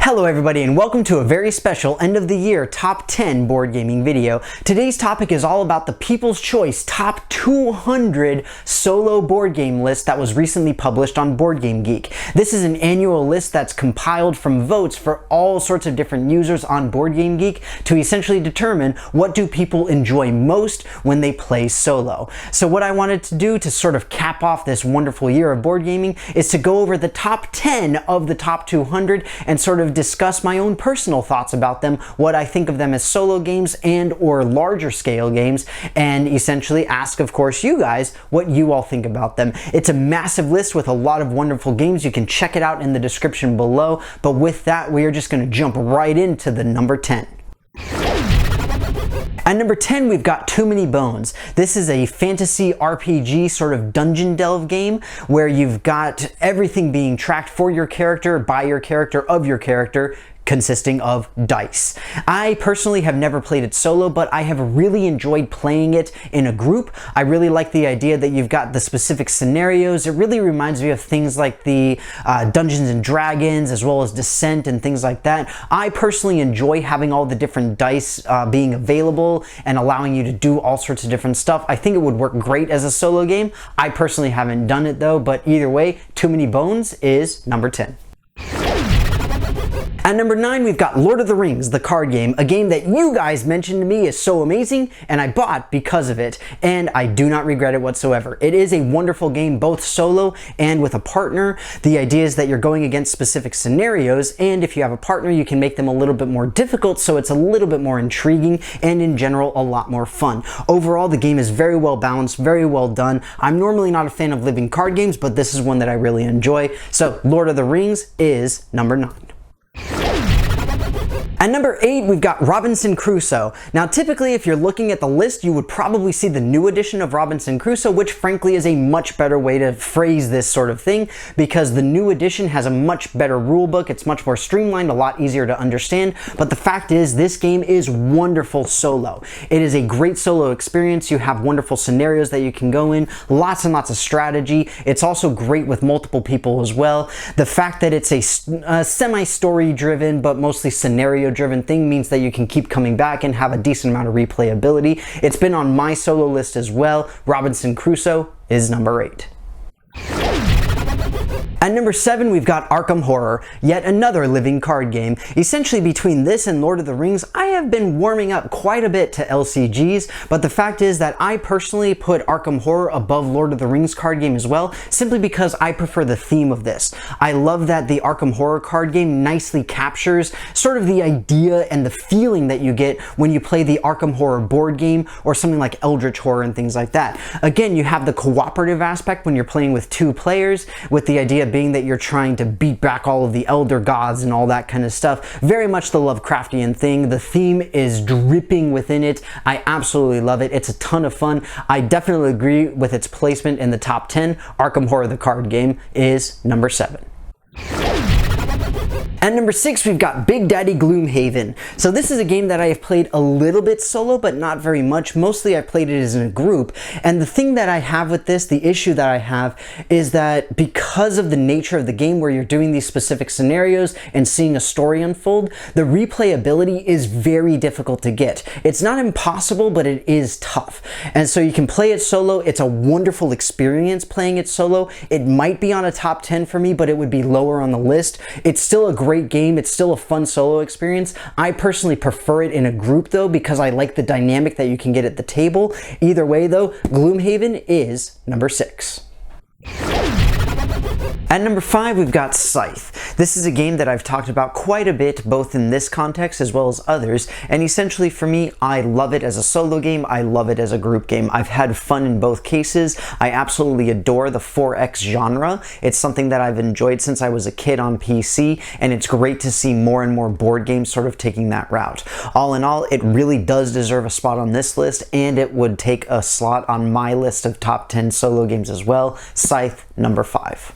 Hello everybody and welcome to a very special end of the year top 10 board gaming video. Today's topic is all about the People's Choice top 200 solo board game list that was recently published on BoardGameGeek. This is an annual list that's compiled from votes for all sorts of different users on BoardGameGeek to essentially determine what do people enjoy most when they play solo. So what I wanted to do to sort of cap off this wonderful year of board gaming is to go over the top 10 of the top 200 and sort of discuss my own personal thoughts about them, what I think of them as solo games and or larger scale games, and essentially ask, of course, you guys what you all think about them. It's a massive list with a lot of wonderful games. You can check it out in the description below, but with that, we are just going to jump right into the number 10. At number 10, we've got Too Many Bones. This is a fantasy RPG sort of dungeon delve game where you've got everything being tracked for your character, by your character, of your character, consisting of dice. I personally have never played it solo, but I have really enjoyed playing it in a group. I really like the idea that you've got the specific scenarios. It really reminds me of things like the Dungeons and Dragons, as well as Descent and things like that. I personally enjoy having all the different dice being available and allowing you to do all sorts of different stuff. I think it would work great as a solo game. I personally haven't done it though, but either way, Too Many Bones is number 10. At number 9, we've got Lord of the Rings, the card game, a game that you guys mentioned to me is so amazing, and I bought because of it, and I do not regret it whatsoever. It is a wonderful game, both solo and with a partner. The idea is that you're going against specific scenarios, and if you have a partner, you can make them a little bit more difficult, so it's a little bit more intriguing, and in general, a lot more fun. Overall, the game is very well balanced, very well done. I'm normally not a fan of living card games, but this is one that I really enjoy, so Lord of the Rings is number 9. At number 8, we've got Robinson Crusoe. Now, typically, if you're looking at the list, you would probably see the new edition of Robinson Crusoe, which frankly is a much better way to phrase this sort of thing, because the new edition has a much better rule book. It's much more streamlined, a lot easier to understand. But the fact is, this game is wonderful solo. It is a great solo experience. You have wonderful scenarios that you can go in, lots and lots of strategy. It's also great with multiple people as well. The fact that it's a semi-story driven, but mostly scenario driven thing means that you can keep coming back and have a decent amount of replayability. It's been on my solo list as well. Robinson Crusoe is number 8. At number 7, we've got Arkham Horror, yet another living card game. Essentially, between this and Lord of the Rings, I have been warming up quite a bit to LCGs, but the fact is that I personally put Arkham Horror above Lord of the Rings card game as well, simply because I prefer the theme of this. I love that the Arkham Horror card game nicely captures sort of the idea and the feeling that you get when you play the Arkham Horror board game or something like Eldritch Horror and things like that. Again, you have the cooperative aspect when you're playing with 2 players, with the idea being that you're trying to beat back all of the elder gods and all that kind of stuff. Very much the Lovecraftian thing. The theme is dripping within it. I absolutely love it. It's a ton of fun. I definitely agree with its placement in the top 10. Arkham Horror, the card game, is number 7. At number 6, we've got Big Daddy Gloom Haven. So this is a game that I have played a little bit solo, but not very much. Mostly I played it as in a group. And the thing that I have with this, the issue that I have, is that because of the nature of the game where you're doing these specific scenarios and seeing a story unfold, the replayability is very difficult to get. It's not impossible, but it is tough. And so you can play it solo. It's a wonderful experience playing it solo. It might be on a top 10 for me, but it would be lower on the list. It's still a great game. It's still a fun solo experience. I personally prefer it in a group though, because I like the dynamic that you can get at the table. Either way though, Gloom Haven is number 6. At number 5, we've got Scythe. This is a game that I've talked about quite a bit, both in this context as well as others, and essentially for me, I love it as a solo game, I love it as a group game. I've had fun in both cases. I absolutely adore the 4X genre. It's something that I've enjoyed since I was a kid on PC, and it's great to see more and more board games sort of taking that route. All in all, it really does deserve a spot on this list, and it would take a slot on my list of top 10 solo games as well. Scythe, number 5.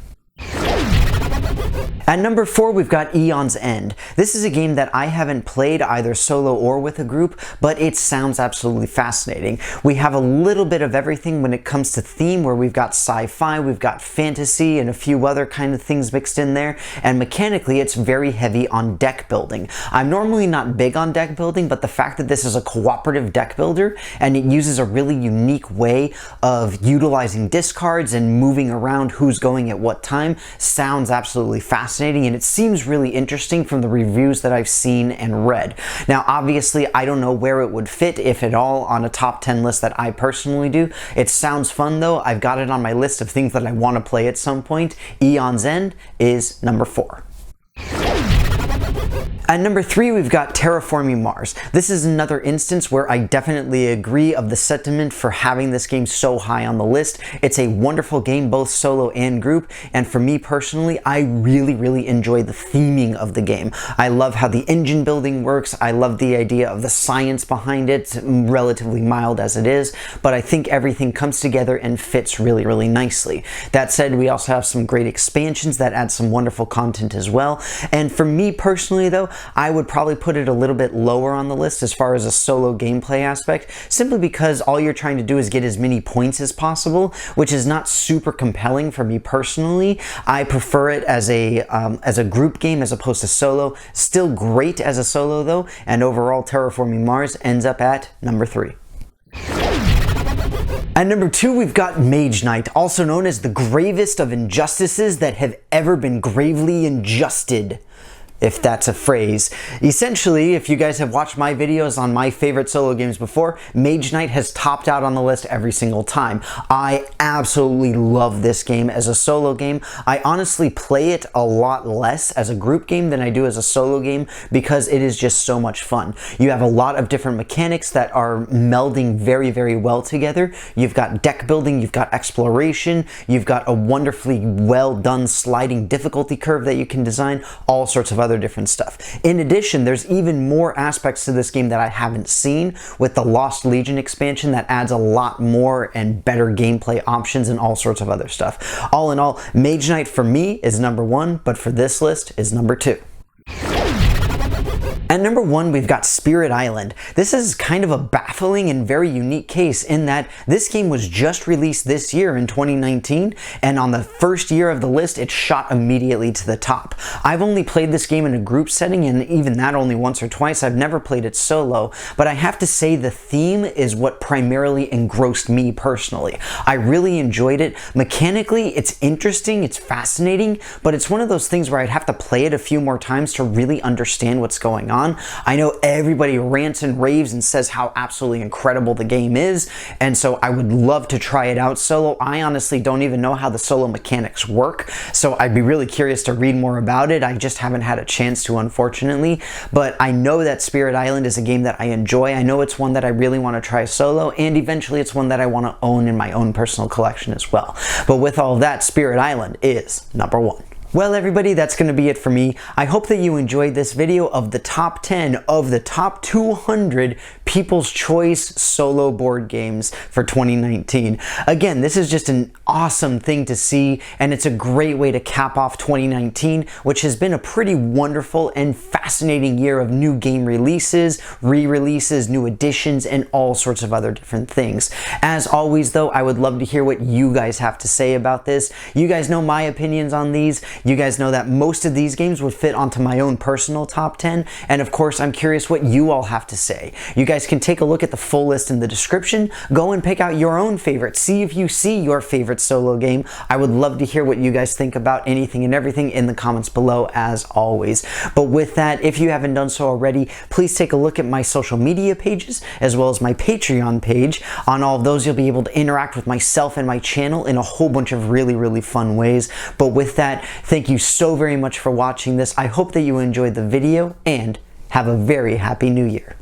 At number 4, we've got Eon's End. This is a game that I haven't played either solo or with a group, but it sounds absolutely fascinating. We have a little bit of everything when it comes to theme, where we've got sci-fi, we've got fantasy, and a few other kind of things mixed in there, and mechanically it's very heavy on deck building. I'm normally not big on deck building, but the fact that this is a cooperative deck builder, and it uses a really unique way of utilizing discards and moving around who's going at what time, sounds absolutely fascinating, and it seems really interesting from the reviews that I've seen and read. Now, obviously, I don't know where it would fit, if at all, on a top 10 list that I personally do. It sounds fun though. I've got it on my list of things that I want to play at some point. Eon's End is number 4. At number 3, we've got Terraforming Mars. This is another instance where I definitely agree of the sentiment for having this game so high on the list. It's a wonderful game, both solo and group, and for me personally, I really enjoy the theming of the game. I love how the engine building works. I love the idea of the science behind it, relatively mild as it is, but I think everything comes together and fits really nicely. That said, we also have some great expansions that add some wonderful content as well, and for me personally though, I would probably put it a little bit lower on the list as far as a solo gameplay aspect, simply because all you're trying to do is get as many points as possible, which is not super compelling for me personally. I prefer it as a group game as opposed to solo. Still great as a solo though, and overall Terraforming Mars ends up at number 3. At number 2, we've got Mage Knight, also known as the gravest of injustices that have ever been gravely injusted, if that's a phrase. Essentially, if you guys have watched my videos on my favorite solo games before, Mage Knight has topped out on the list every single time. I absolutely love this game as a solo game. I honestly play it a lot less as a group game than I do as a solo game because it is just so much fun. You have a lot of different mechanics that are melding very well together. You've got deck building, you've got exploration, you've got a wonderfully well done sliding difficulty curve that you can design, all sorts of other different stuff. In addition, there's even more aspects to this game that I haven't seen with the Lost Legion expansion that adds a lot more and better gameplay options and all sorts of other stuff. All in all, Mage Knight for me is number 1, but for this list is number 2. At number 1, we've got Spirit Island. This is kind of a baffling and very unique case in that this game was just released this year in 2019, and on the first year of the list, it shot immediately to the top. I've only played this game in a group setting, and even that only once or twice. I've never played it solo, but I have to say the theme is what primarily engrossed me personally. I really enjoyed it. Mechanically, it's interesting, it's fascinating, but it's one of those things where I'd have to play it a few more times to really understand what's going on. I know everybody rants and raves and says how absolutely incredible the game is, and so I would love to try it out solo. I honestly don't even know how the solo mechanics work, so I'd be really curious to read more about it. I just haven't had a chance to, unfortunately, but I know that Spirit Island is a game that I enjoy. I know it's one that I really want to try solo, and eventually it's one that I want to own in my own personal collection as well. But with all that, Spirit Island is number 1. Well, everybody, that's going to be it for me. I hope that you enjoyed this video of the top 10 of the top 200 People's Choice solo board games for 2019. Again, this is just an awesome thing to see, and it's a great way to cap off 2019, which has been a pretty wonderful and fascinating year of new game releases, re-releases, new additions, and all sorts of other different things. As always, though, I would love to hear what you guys have to say about this. You guys know my opinions on these. You guys know that most of these games would fit onto my own personal top 10, and of course I'm curious what you all have to say. You guys can take a look at the full list in the description, go and pick out your own favorite, see if you see your favorite solo game. I would love to hear what you guys think about anything and everything in the comments below, as always. But with that, if you haven't done so already, please take a look at my social media pages as well as my Patreon page. On all of those, you'll be able to interact with myself and my channel in a whole bunch of really fun ways. But with that, thank you so very much for watching this. I hope that you enjoyed the video and have a very happy new year.